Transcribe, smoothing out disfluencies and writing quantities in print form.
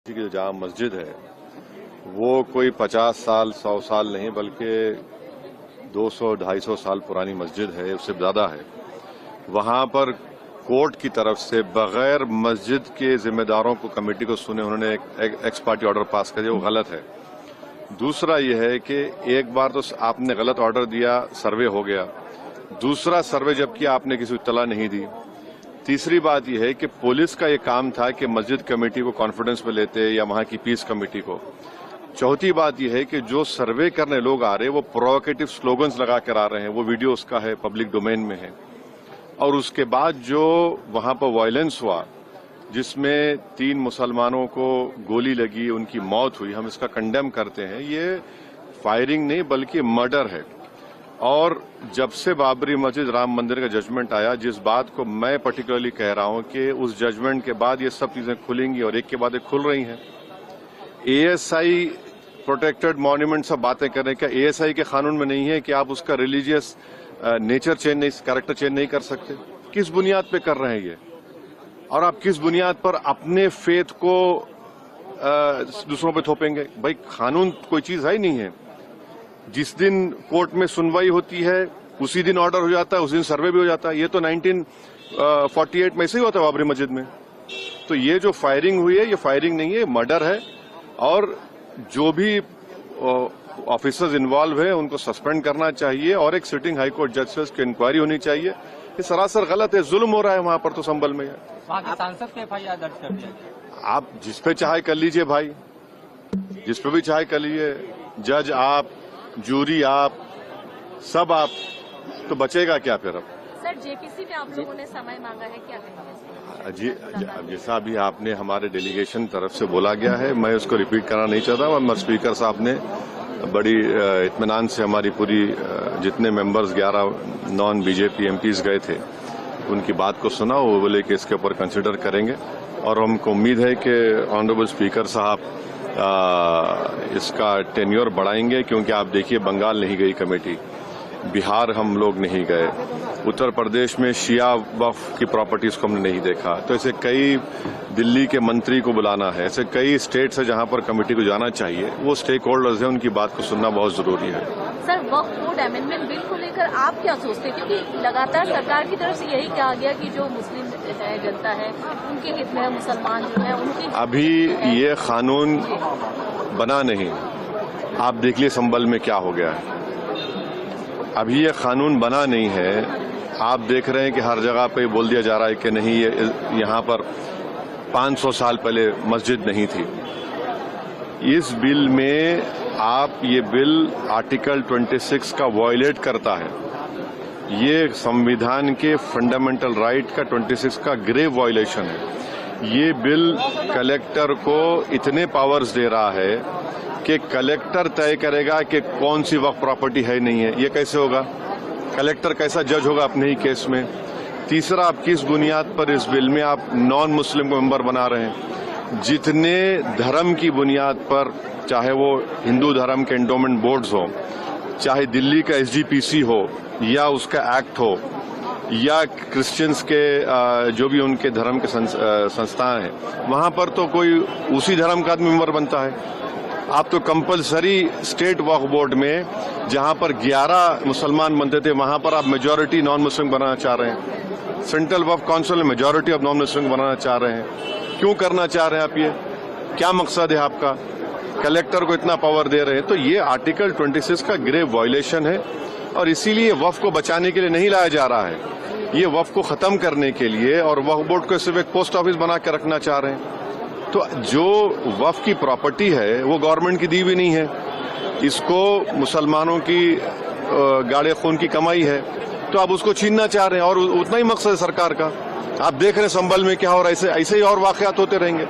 की जो जामा मस्जिद है वो कोई 50 साल 100 साल नहीं बल्कि 200-250 साल पुरानी मस्जिद है, उससे ज़्यादा है। वहां पर कोर्ट की तरफ से बगैर मस्जिद के जिम्मेदारों को कमेटी को सुने उन्होंने एक एक्स पार्टी ऑर्डर पास कर दिया, वो गलत है। दूसरा यह है कि एक बार तो आपने गलत ऑर्डर दिया, सर्वे हो गया। दूसरा सर्वे जब किया आपने किसी को इत्तला नहीं दी। तीसरी बात यह है कि पुलिस का ये काम था कि मस्जिद कमेटी को कॉन्फिडेंस में लेते या वहां की पीस कमेटी को। चौथी बात यह है कि जो सर्वे करने लोग आ रहे हैं वो प्रोवोकेटिव स्लोगन्स लगा कर आ रहे हैं, वो वीडियो उसका है, पब्लिक डोमेन में है। और उसके बाद जो वहां पर वायलेंस हुआ जिसमें 3 मुसलमानों को गोली लगी, उनकी मौत हुई, हम इसका कंडेम करते हैं। ये फायरिंग नहीं बल्कि मर्डर है। और जब से बाबरी मस्जिद राम मंदिर का जजमेंट आया, जिस बात को मैं पर्टिकुलरली कह रहा हूं कि उस जजमेंट के बाद ये सब चीजें खुलेंगी और एक के बाद एक खुल रही हैं। एएसआई प्रोटेक्टेड मॉन्यूमेंट सब बातें कर रहे हैं, क्या एएसआई के कानून में नहीं है कि आप उसका रिलीजियस नेचर चेंज नहीं, कैरेक्टर चेंज नहीं कर सकते? किस बुनियाद पे कर रहे हैं ये? और आप किस बुनियाद पर अपने फेथ को दूसरों पे थोपेंगे? भाई कानून कोई चीज है ही नहीं है। जिस दिन कोर्ट में सुनवाई होती है उसी दिन ऑर्डर हो जाता है, उस दिन सर्वे भी हो जाता है। ये तो 1948 में ऐसे ही होता है बाबरी मस्जिद में। तो ये जो फायरिंग हुई है ये फायरिंग नहीं है, मर्डर है। और जो भी ऑफिसर्स इन्वॉल्व है उनको सस्पेंड करना चाहिए और एक सिटिंग हाईकोर्ट जज से उसकी इंक्वायरी होनी चाहिए। ये सरासर गलत है, जुल्म हो रहा है वहां पर। तो संभल में वहां के सांसद पे एफआईआर दर्ज कर दिया। आप जिस पे चाहे कर लीजिए भाई, जिस पे भी चाहे कर लीजिए, जज आप, जूरी आप, सब आप, तो बचेगा क्या फिर? अब सर जेपीसी में आप लोगों ने समय मांगा है, क्या कहेंगे? जी, जैसा अभी आपने हमारे डेलीगेशन तरफ से बोला गया है, मैं उसको रिपीट करना नहीं चाहता। स्पीकर साहब ने बड़ी इत्मीनान से हमारी पूरी जितने मेंबर्स 11 नॉन बीजेपी एमपीज गए थे उनकी बात को सुना। वो बोले कि इसके ऊपर कंसिडर करेंगे और हमको उम्मीद है कि ऑनरेबल स्पीकर साहब इसका टेन्योर बढ़ाएंगे, क्योंकि आप देखिए बंगाल नहीं गई कमेटी, बिहार हम लोग नहीं गए, उत्तर प्रदेश में शिया वक्फ की प्रॉपर्टीज को हमने नहीं देखा। तो ऐसे कई, दिल्ली के मंत्री को बुलाना है, ऐसे कई स्टेट्स है जहां पर कमेटी को जाना चाहिए। वो स्टेक होल्डर्स हैं, उनकी बात को सुनना बहुत जरूरी है। सर वक्फ बोर्ड अमेंडमेंट बिल को लेकर आप क्या सोचते हैं? क्योंकि लगातार सरकार की तरफ से यही कहा गया कि जो मुस्लिम जनता है उनके हित में, मुसलमान जो है उनकी, अभी ये कानून बना नहीं। आप देख लिए संभल में क्या हो गया है। अभी ये कानून बना नहीं है। आप देख रहे हैं कि हर जगह पे बोल दिया जा रहा है कि नहीं, ये यहाँ पर 500 साल पहले मस्जिद नहीं थी। इस बिल में ये बिल आर्टिकल 26 का वायलेट करता है। ये संविधान के फंडामेंटल राइट का 26 का ग्रेव वायलेशन है। ये बिल कलेक्टर को इतने पावर्स दे रहा है कि कलेक्टर तय करेगा कि कौन सी वक्फ प्रॉपर्टी है नहीं है। ये कैसे होगा? कलेक्टर कैसा जज होगा अपने ही केस में? तीसरा, आप किस बुनियाद पर इस बिल में आप नॉन मुस्लिम को मेंबर बना रहे हैं? जितने धर्म की बुनियाद पर, चाहे वो हिंदू धर्म के एंडोमेंट बोर्ड्स हो, चाहे दिल्ली का एसजीपीसी हो या उसका एक्ट हो, या क्रिश्चियंस के जो भी उनके धर्म के संस्थाएं हैं, वहां पर तो कोई उसी धर्म का आदमी मेंबर बनता है। आप तो कंपलसरी स्टेट वक्फ बोर्ड में जहां पर 11 मुसलमान बनते थे वहां पर आप मेजॉरिटी नॉन मुस्लिम बनाना चाह रहे हैं। सेंट्रल वक्फ काउंसिल में मेजॉरिटी ऑफ नॉन मुस्लिम बनाना चाह रहे हैं। क्यों करना चाह रहे हैं आप? ये क्या मकसद है आपका? कलेक्टर को इतना पावर दे रहे हैं। तो ये आर्टिकल 26 का ग्रेव वायलेशन है और इसीलिए वक्फ को बचाने के लिए नहीं लाया जा रहा है। ये वक्फ को खत्म करने के लिए, और वक्फ बोर्ड को सिर्फ एक पोस्ट ऑफिस बना के रखना चाह रहे हैं। तो जो वक्फ की प्रॉपर्टी है वो गवर्नमेंट की दी भी नहीं है, इसको मुसलमानों की गाड़े खून की कमाई है, तो आप उसको छीनना चाह रहे हैं। और उतना ही मकसद है सरकार का। आप देख रहे हैं संभल में क्या हो रहा है, ऐसे ही और वाकयात होते रहेंगे।